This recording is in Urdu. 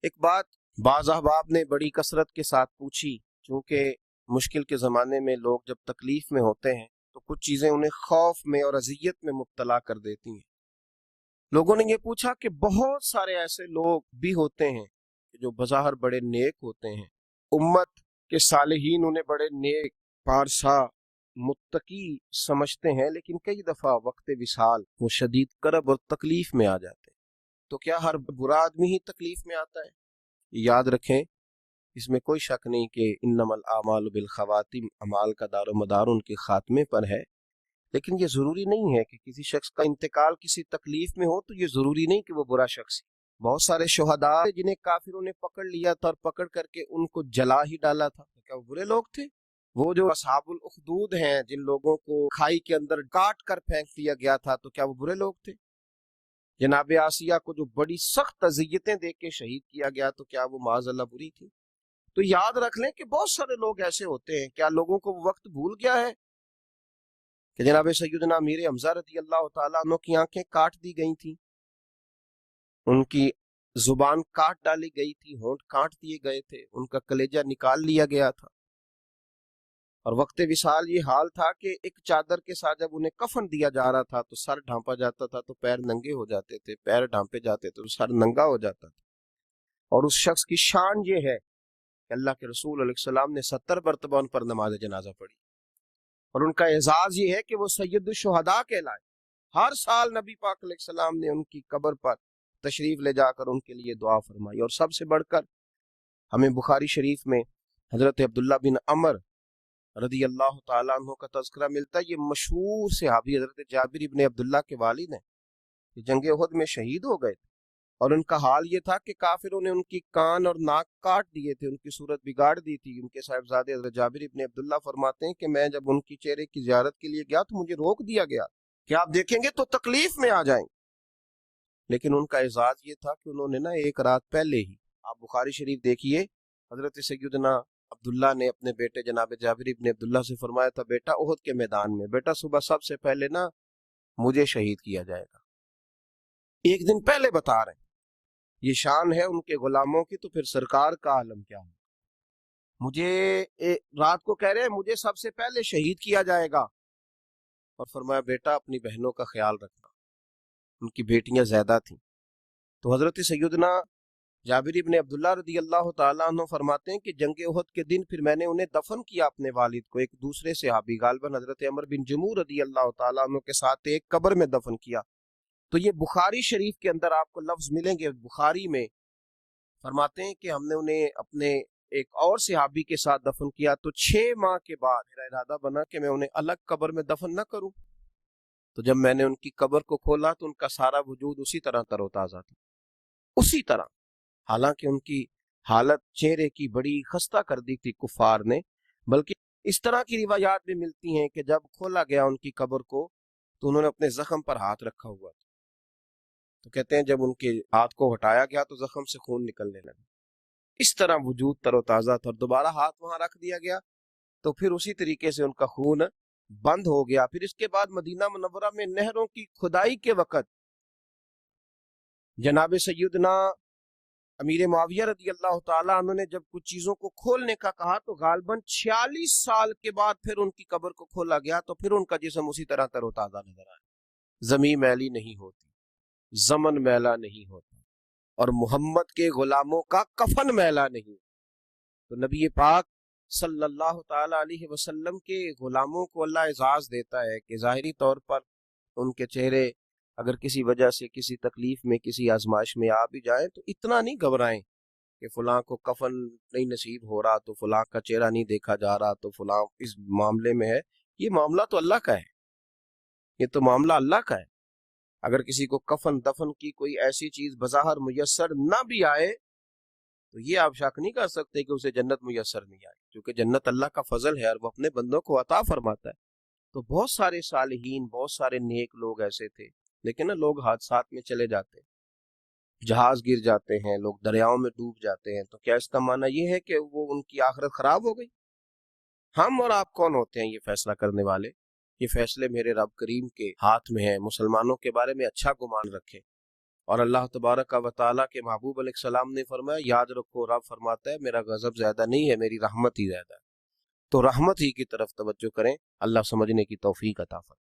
ایک بات بعض احباب نے بڑی کثرت کے ساتھ پوچھی، چونکہ مشکل کے زمانے میں لوگ جب تکلیف میں ہوتے ہیں تو کچھ چیزیں انہیں خوف میں اور اذیت میں مبتلا کر دیتی ہیں۔ لوگوں نے یہ پوچھا کہ بہت سارے ایسے لوگ بھی ہوتے ہیں جو بظاہر بڑے نیک ہوتے ہیں، امت کے صالحین انہیں بڑے نیک، پارسا، متقی سمجھتے ہیں، لیکن کئی دفعہ وقت وصال وہ شدید کرب اور تکلیف میں آ جاتے ہیں۔ تو کیا ہر برا آدمی ہی تکلیف میں آتا ہے؟ یاد رکھیں، اس میں کوئی شک نہیں کہ انما الاعمال بالخواتیم، اعمال کا دار و مدار ان کے خاتمے پر ہے، لیکن یہ ضروری نہیں ہے کہ کسی شخص کا انتقال کسی تکلیف میں ہو تو یہ ضروری نہیں کہ وہ برا شخص ہے۔ بہت سارے شہداء جنہیں کافروں نے پکڑ لیا تھا اور پکڑ کر کے ان کو جلا ہی ڈالا تھا، تو کیا وہ برے لوگ تھے؟ وہ جو اصحاب الاخدود ہیں، جن لوگوں کو کھائی کے اندر کاٹ کر پھینک دیا گیا تھا، تو کیا وہ برے لوگ تھے؟ جناب آسیہ کو جو بڑی سخت اذیتیں دے کے شہید کیا گیا، تو کیا وہ معاذ اللہ بری تھی؟ تو یاد رکھ لیں کہ بہت سارے لوگ ایسے ہوتے ہیں۔ کیا لوگوں کو وہ وقت بھول گیا ہے کہ جناب سیدنا امیر حمزہ رضی اللہ تعالیٰ عنہ کی آنکھیں کاٹ دی گئی تھیں، ان کی زبان کاٹ ڈالی گئی تھی، ہونٹ کاٹ دیے گئے تھے، ان کا کلیجہ نکال لیا گیا تھا، اور وقت وصال یہ حال تھا کہ ایک چادر کے ساتھ جب انہیں کفن دیا جا رہا تھا تو سر ڈھانپا جاتا تھا تو پیر ننگے ہو جاتے تھے، پیر ڈھانپے جاتے تھے تو سر ننگا ہو جاتا تھا۔ اور اس شخص کی شان یہ ہے کہ اللہ کے رسول علیہ السلام نے 70 مرتبہ ان پر نماز جنازہ پڑھی، اور ان کا اعزاز یہ ہے کہ وہ سید الشہداء کہلائے۔ ہر سال نبی پاک علیہ السلام نے ان کی قبر پر تشریف لے جا کر ان کے لیے دعا فرمائی، اور سب سے بڑھ کر ہمیں بخاری شریف میں حضرت عبداللہ بن عمر رضی اللہ تعالیٰ عنہ کا تذکرہ ملتا ہے۔ یہ مشہور صحابی حضرت جابر ابن عبداللہ کے والد ہیں، یہ جنگ احد میں شہید ہو گئے تھے، اور ان کا حال یہ تھا کہ کافروں نے ان کی کان اور ناک کاٹ دیے تھے، ان کی صورت بگاڑ دی تھی۔ ان کے صاحبزادے حضرت جابر ابن عبداللہ فرماتے ہیں کہ میں جب ان کی چہرے کی زیارت کے لیے گیا تو مجھے روک دیا گیا کہ آپ دیکھیں گے تو تکلیف میں آ جائیں، لیکن ان کا اعزاز یہ تھا کہ انہوں نے ایک رات پہلے ہی، آپ بخاری شریف دیکھیے، حضرت سیدنا عبداللہ نے اپنے بیٹے جناب جابر ابن عبداللہ سے فرمایا تھا، بیٹا احد کے میدان میں بیٹا صبح سب سے پہلے مجھے شہید کیا جائے گا۔ ایک دن پہلے بتا رہے ہیں، یہ شان ہے ان کے غلاموں کی، تو پھر سرکار کا عالم کیا ہے؟ مجھے رات کو کہہ رہے ہیں مجھے سب سے پہلے شہید کیا جائے گا، اور فرمایا بیٹا اپنی بہنوں کا خیال رکھنا، ان کی بیٹیاں زیادہ تھیں۔ تو حضرت سیدنا جابر ابن عبداللہ رضی اللہ تعالیٰ عنہ فرماتے ہیں کہ جنگ احد کے دن پھر میں نے انہیں دفن کیا اپنے والد کو ایک دوسرے صحابی غالباً حضرت عمر بن جموح رضی اللہ تعالیٰ عنہ کے ساتھ ایک قبر میں دفن کیا۔ تو یہ بخاری شریف کے اندر آپ کو لفظ ملیں گے، بخاری میں فرماتے ہیں کہ ہم نے انہیں اپنے ایک اور صحابی کے ساتھ دفن کیا، تو 6 ماہ کے بعد میرا ارادہ بنا کہ میں انہیں الگ قبر میں دفن نہ کروں۔ تو جب میں نے ان کی قبر کو کھولا تو ان کا سارا وجود اسی طرح تر و تازہ تھا، اسی طرح، حالانکہ ان کی حالت چہرے کی بڑی خستہ کر دی تھی کفار نے۔ بلکہ اس طرح کی روایات بھی ملتی ہیں کہ جب کھولا گیا ان کی قبر کو تو انہوں نے اپنے زخم پر ہاتھ رکھا ہوا تھا، تو کہتے ہیں جب ان کے ہاتھ کو ہٹایا گیا تو زخم سے خون نکلنے لگا، اس طرح وجود تر و تازہ تھا، اور دوبارہ ہاتھ وہاں رکھ دیا گیا تو پھر اسی طریقے سے ان کا خون بند ہو گیا۔ پھر اس کے بعد مدینہ منورہ میں نہروں کی کھدائی کے وقت جناب سیدنا امیر معاویہ رضی اللہ تعالیٰ عنہ نے جب کچھ چیزوں کو کھولنے کا کہا تو غالباً 46 سال کے بعد پھر ان کی قبر کو کھولا گیا، تو پھر ان کا جسم اسی طرح تر و تازہ نظر آیا، زمین میلی نہیں ہوتی، زمن میلا نہیں ہوتا، اور محمد کے غلاموں کا کفن میلا نہیں۔ تو نبی پاک صلی اللہ تعالی علیہ وسلم کے غلاموں کو اللہ اعزاز دیتا ہے کہ ظاہری طور پر ان کے چہرے اگر کسی وجہ سے کسی تکلیف میں کسی آزمائش میں آ بھی جائیں تو اتنا نہیں گھبرائیں کہ فلاں کو کفن نہیں نصیب ہو رہا تو فلاں کا چہرہ نہیں دیکھا جا رہا تو فلاں اس معاملے میں ہے۔ یہ معاملہ تو اللہ کا ہے، یہ تو معاملہ اللہ کا ہے۔ اگر کسی کو کفن دفن کی کوئی ایسی چیز بظاہر میسر نہ بھی آئے تو یہ آپ شک نہیں کر سکتے کہ اسے جنت میسر نہیں آئے، کیونکہ جنت اللہ کا فضل ہے اور وہ اپنے بندوں کو عطا فرماتا ہے۔ تو بہت سارے صالحین، بہت سارے نیک لوگ ایسے تھے، لیکن لوگ حادثات میں چلے جاتے ہیں، جہاز گر جاتے ہیں، لوگ دریاؤں میں ڈوب جاتے ہیں، تو کیا اس کا معنی یہ ہے کہ وہ ان کی آخرت خراب ہو گئی؟ ہم اور آپ کون ہوتے ہیں یہ فیصلہ کرنے والے؟ یہ فیصلے میرے رب کریم کے ہاتھ میں ہیں۔ مسلمانوں کے بارے میں اچھا گمان رکھیں، اور اللہ تبارک و تعالیٰ کے محبوب علیہ السلام نے فرمایا یاد رکھو رب فرماتا ہے میرا غضب زیادہ نہیں ہے، میری رحمت ہی زیادہ ہے۔ تو رحمت ہی کی طرف توجہ کریں، اللہ سمجھنے کی توفیق عطا فرمائے۔